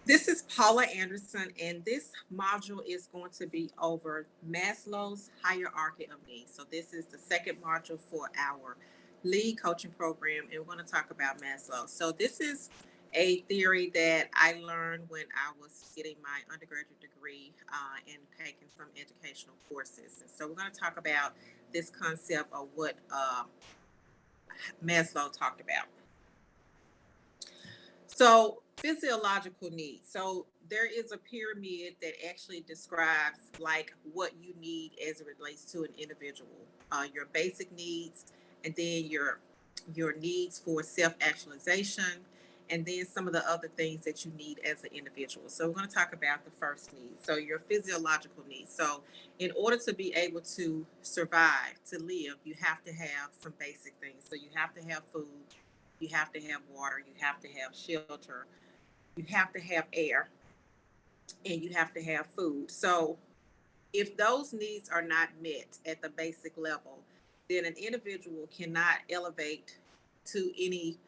This is Paula Anderson, and this module is going to be over Maslow's hierarchy of needs. So, this is the second module for our lead coaching program, and we're going to talk about Maslow. So, this is a theory that I learned when I was getting my undergraduate degree and taking some educational courses. And so, we're going to talk about this concept of what Maslow talked about. So, physiological needs. So, there is a pyramid that actually describes like what you need as it relates to an individual. Your basic needs, and then your needs for self-actualization, and then some of the other things that you need as an individual. So, we're going to talk about the first need. So, your physiological needs. So, in order to be able to survive, to live, you have to have some basic things. So, you have to have food, you have to have water, you have to have shelter, you have to have air, and you have to have food. So, if those needs are not met at the basic level, then an individual cannot elevate to any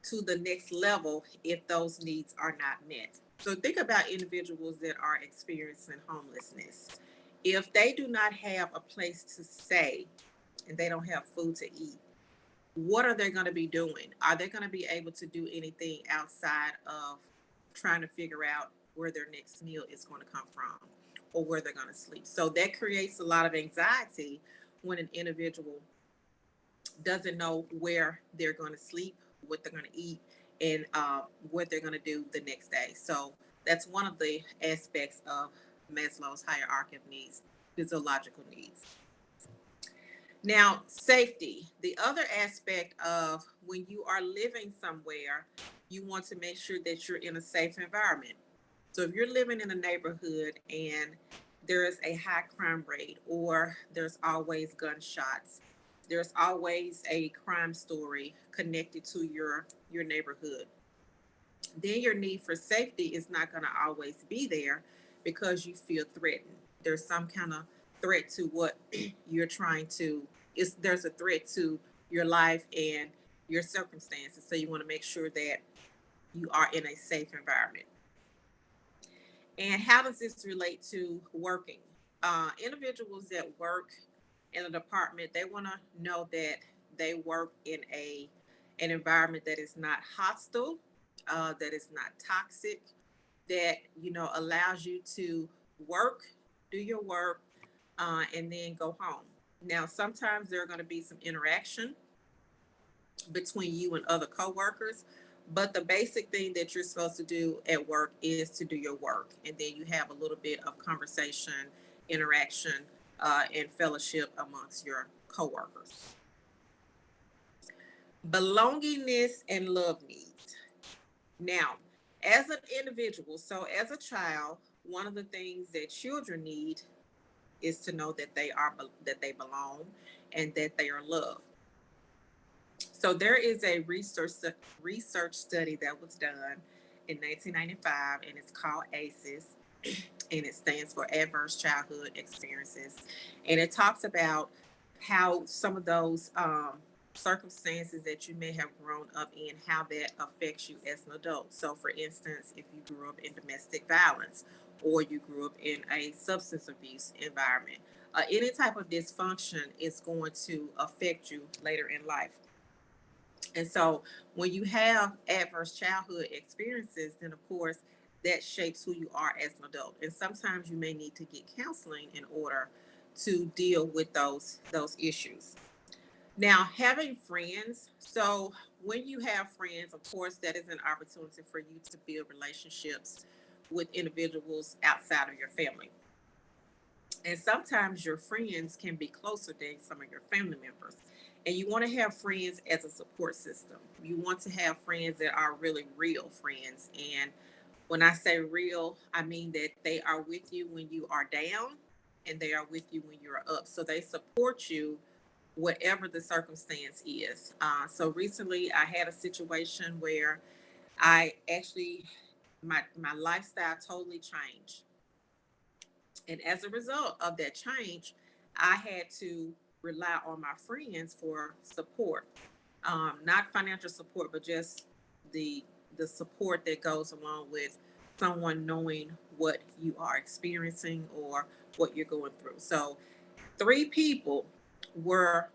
to the next level if those needs are not met. So think about individuals that are experiencing homelessness. If they do not have a place to stay and they don't have food to eat, what are they going to be doing? Are they going to be able to do anything outside of trying to figure out where their next meal is going to come from or where they're going to sleep? So that creates a lot of anxiety when an individual doesn't know where they're going to sleep, what they're going to eat, and what they're going to do the next day. So that's one of the aspects of Maslow's hierarchy of needs, physiological needs. Now, safety. The other aspect of when you are living somewhere, you want to make sure that you're in a safe environment. So if you're living in a neighborhood and there is a high crime rate, or there's always gunshots, there's always a crime story connected to your neighborhood, then your need for safety is not going to always be there because you feel threatened. There's some kind of threat to what you're trying to is there's a threat to your life and your circumstances. So you want to make sure that you are in a safe environment. And how does this relate to working? Individuals that work in a department, they want to know that they work in a an environment that is not hostile, that is not toxic, that allows you to work, do your work, and then go home. Now, sometimes there are going to be some interaction between you and other coworkers, but the basic thing that you're supposed to do at work is to do your work, and then you have a little bit of conversation, interaction, and fellowship amongst your coworkers. Belongingness and love needs. Now, as an individual, so as a child, one of the things that children need is to know that they belong and that they are loved. So there is a research study that was done in 1995, and it's called ACEs, and it stands for Adverse Childhood Experiences, and it talks about how some of those circumstances that you may have grown up in, how that affects you as an adult. So, for instance, if you grew up in domestic violence or you grew up in a substance abuse environment, any type of dysfunction is going to affect you later in life. And so when you have adverse childhood experiences, then of course that shapes who you are as an adult. And sometimes you may need to get counseling in order to deal with those issues. Now, having friends. So when you have friends, of course, that is an opportunity for you to build relationships with individuals outside of your family. And sometimes your friends can be closer than some of your family members. And you want to have friends as a support system. You want to have friends that are really real friends. And when I say real, I mean that they are with you when you are down and they are with you when you're up. So they support you whatever the circumstance is. So recently I had a situation where I actually, my lifestyle totally changed. And as a result of that change, I had to rely on my friends for support, not financial support, but just the the support that goes along with someone knowing what you are experiencing or what you're going through. So three people were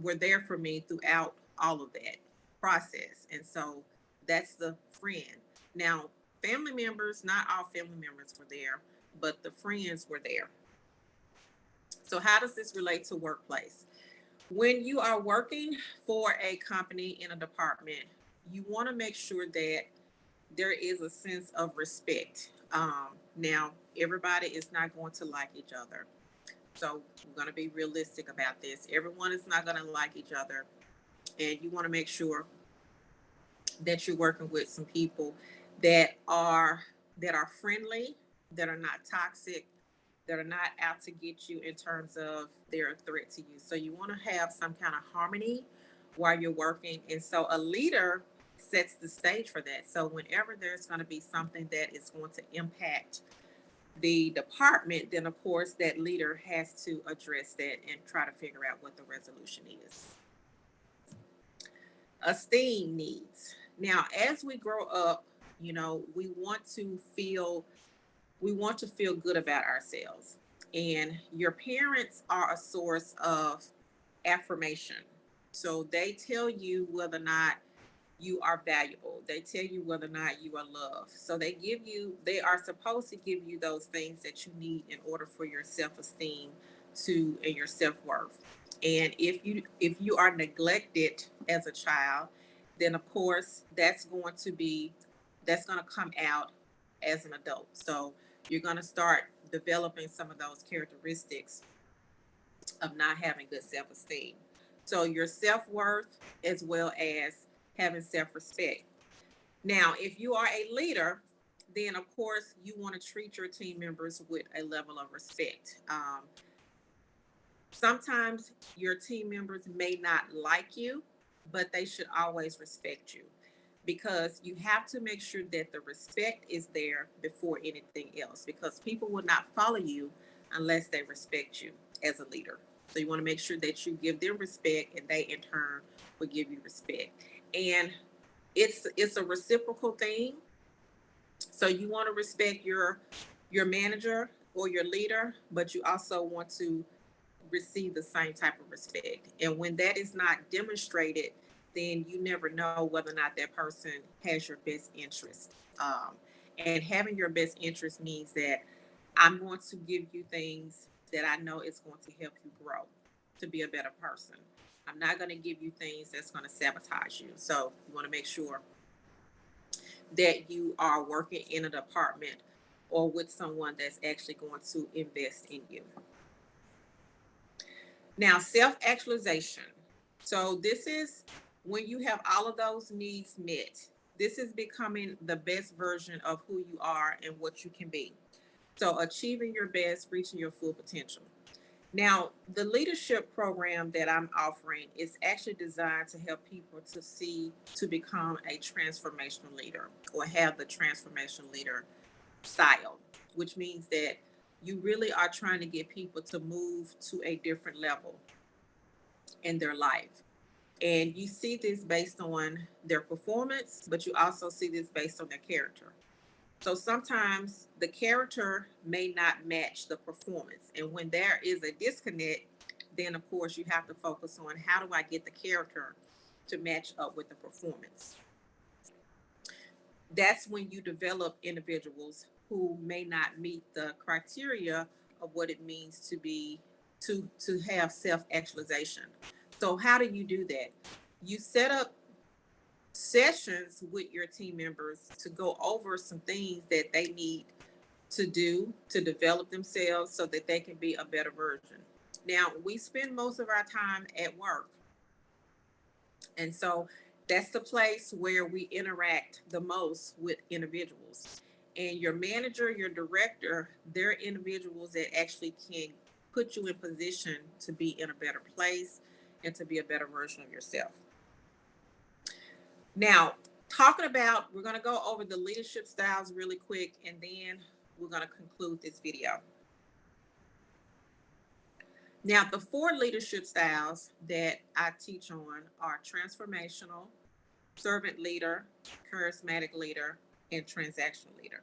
were there for me throughout all of that process. And so that's the friend. Now, family members, not all family members were there, but the friends were there. So how does this relate to workplace? When you are working for a company in a department, you want to make sure that there is a sense of respect. Now, everybody is not going to like each other. So we're going to be realistic about this. Everyone is not going to like each other. And you want to make sure that you're working with some people that are that are friendly, that are not toxic, that are not out to get you in terms of they're a threat to you. So you want to have some kind of harmony while you're working. And so a leader sets the stage for that. So whenever there's going to be something that is going to impact the department, then of course that leader has to address that and try to figure out what the resolution is. Esteem needs. Now, as we grow up, we want to feel good about ourselves. And your parents are a source of affirmation. So they tell you whether or not you are valuable. They tell you whether or not you are loved. So they are supposed to give you those things that you need in order for your self-esteem to and your self-worth. And if you are neglected as a child, then of course that's going to come out as an adult. So you're going to start developing some of those characteristics of not having good self esteem. So, your self worth as well as having self respect. Now, if you are a leader, then of course you want to treat your team members with a level of respect. Sometimes your team members may not like you, but they should always respect you because you have to make sure that the respect is there before anything else because people will not follow you unless they respect you as a leader. So you want to make sure that you give them respect and they in turn will give you respect. And it's a reciprocal thing. So you want to respect your manager or your leader, but you also want to receive the same type of respect. And when that is not demonstrated, then you never know whether or not that person has your best interest. And having your best interest means that I'm going to give you things that I know is going to help you grow to be a better person. I'm not going to give you things that's going to sabotage you. So you want to make sure that you are working in a department or with someone that's actually going to invest in you. Now, self actualization. So, this is when you have all of those needs met. This is becoming the best version of who you are and what you can be. So, achieving your best, reaching your full potential. Now, the leadership program that I'm offering is actually designed to help people to become a transformational leader or have the transformational leader style, which means that you really are trying to get people to move to a different level in their life. And you see this based on their performance, but you also see this based on their character. So sometimes the character may not match the performance. And when there is a disconnect, then of course you have to focus on how do I get the character to match up with the performance. That's when you develop individuals who may not meet the criteria of what it means to have self-actualization. So how do you do that? You set up sessions with your team members to go over some things that they need to do to develop themselves so that they can be a better version. Now, we spend most of our time at work. And so that's the place where we interact the most with individuals. And your manager, your director, they're individuals that actually can put you in position to be in a better place and to be a better version of yourself. Now, we're going to go over the leadership styles really quick and then we're going to conclude this video. Now, the four leadership styles that I teach on are transformational, servant leader, charismatic leader, and transactional leader.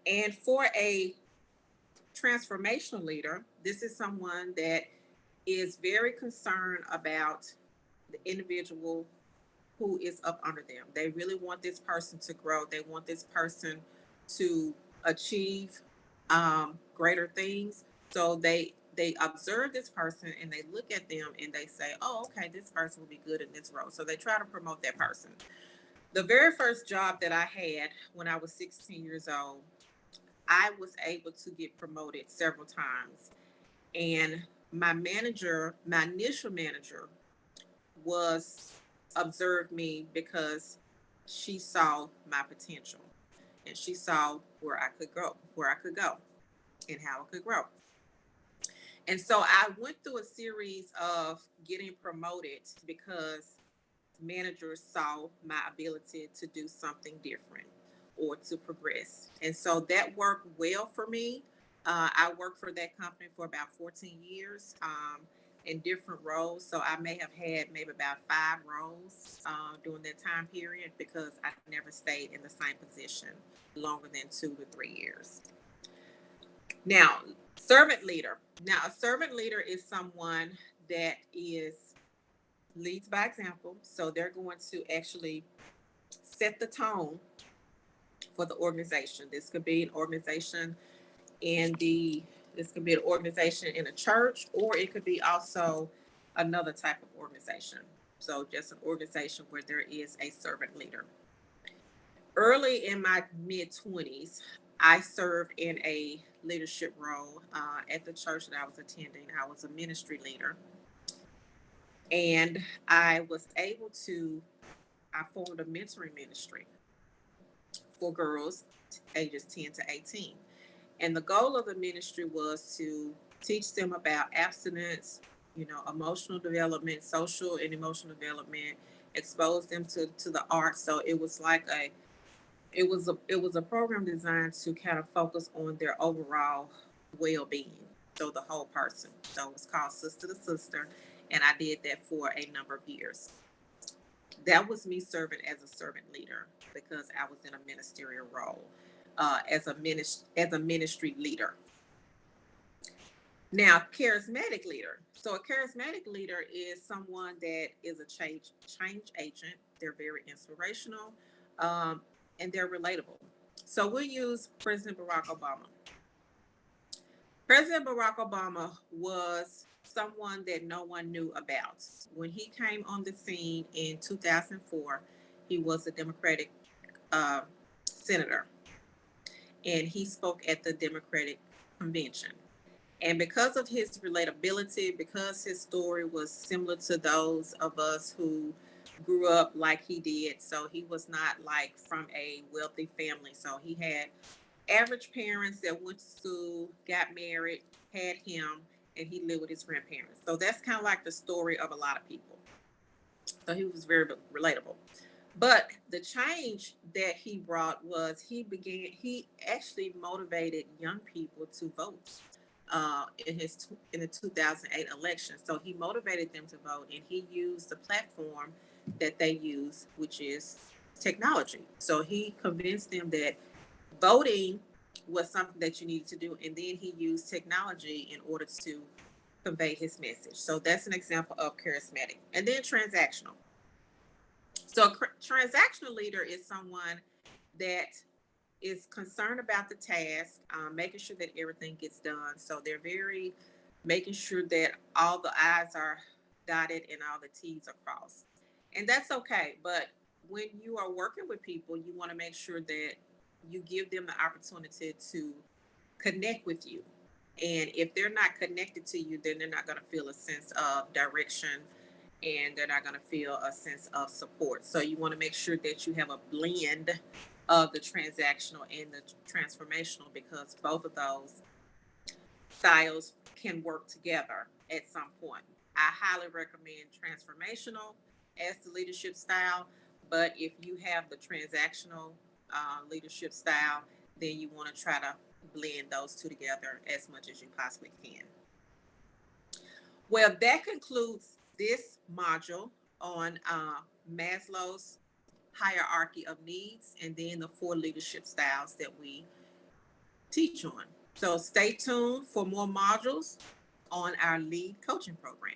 And for a transformational leader, this is someone that is very concerned about the individual who is up under them. They really want this person to grow. They want this person to achieve greater things. So they observe this person and they look at them and they say, "Oh, okay, this person will be good in this role." So they try to promote that person. The very first job that I had when I was 16 years old, I was able to get promoted several times. And my manager, my initial manager, was observed me because she saw my potential and she saw where I could go and how I could grow. And so I went through a series of getting promoted because managers saw my ability to do something different or to progress. And so that worked well for me. I worked for that company for about 14 years in different roles. So I may have had maybe about 5 roles during that time period because I never stayed in the same position longer than 2 to 3 years. Now, servant leader. Now, a servant leader is someone that is leads by example. So they're going to actually set the tone for the organization. This could be an organization in the this could be an organization in a church, or it could be also another type of organization. So just an organization where there is a servant leader. Early in my mid 20s, I served in a leadership role at the church that I was attending. I was a ministry leader, and I formed a mentoring ministry for girls ages 10 to 18. And the goal of the ministry was to teach them about abstinence, emotional development, social and emotional development, expose them to the arts. So it was a program designed to kind of focus on their overall well-being. So the whole person. So it was called Sister to Sister, and I did that for a number of years. That was me serving as a servant leader because I was in a ministerial role as a ministry leader. Now, charismatic leader. So a charismatic leader is someone that is a change agent. They're very inspirational, um, and they're relatable. So we'll use President Barack Obama. President Barack Obama was someone that no one knew about. When he came on the scene in 2004, he was a Democratic uh, senator, and he spoke at the Democratic convention. And because of his relatability, because his story was similar to those of us who grew up like he did, so he was not like from a wealthy family. So he had average parents that went to school, got married, had him, and he lived with his grandparents. So that's kind of like the story of a lot of people. So he was very relatable. But the change that he brought was he actually motivated young people to vote in the 2008 election. So he motivated them to vote, and he used the platform that they use, which is technology. So he convinced them that voting was something that you needed to do, and then he used technology in order to convey his message. So that's an example of charismatic. And then transactional. So a transactional leader is someone that is concerned about the task, making sure that everything gets done. So they're very making sure that all the I's are dotted and all the T's are crossed. And that's okay. But when you are working with people, you want to make sure that you give them the opportunity to connect with you. And if they're not connected to you, then they're not going to feel a sense of direction and they're not going to feel a sense of support. So you want to make sure that you have a blend of the transactional and the transformational because both of those styles can work together at some point. I highly recommend transformational as the leadership style, but if you have the transactional leadership style, then you want to try to blend those two together as much as you possibly can. Well, that concludes this module on Maslow's hierarchy of needs and then the 4 leadership styles that we teach on. So stay tuned for more modules on our lead coaching program.